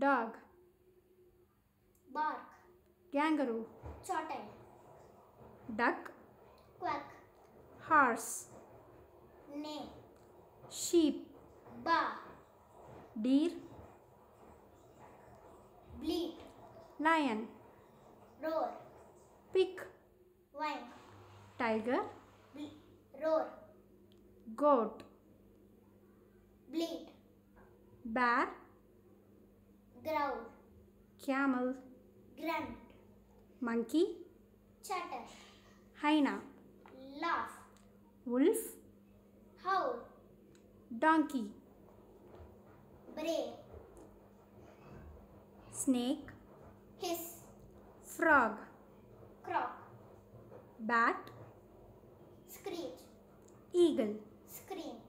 dog, bark, kangaroo, chotted, duck, quack, horse, neigh, sheep, baa, deer, bleat, lion, roar, pig, whine, tiger, roar, goat, bleat, bear, growl, camel, grunt, monkey, chatter, hyena, laugh, wolf, howl, donkey, bray, snake, hiss, frog, croak, bat, screech, eagle, scream,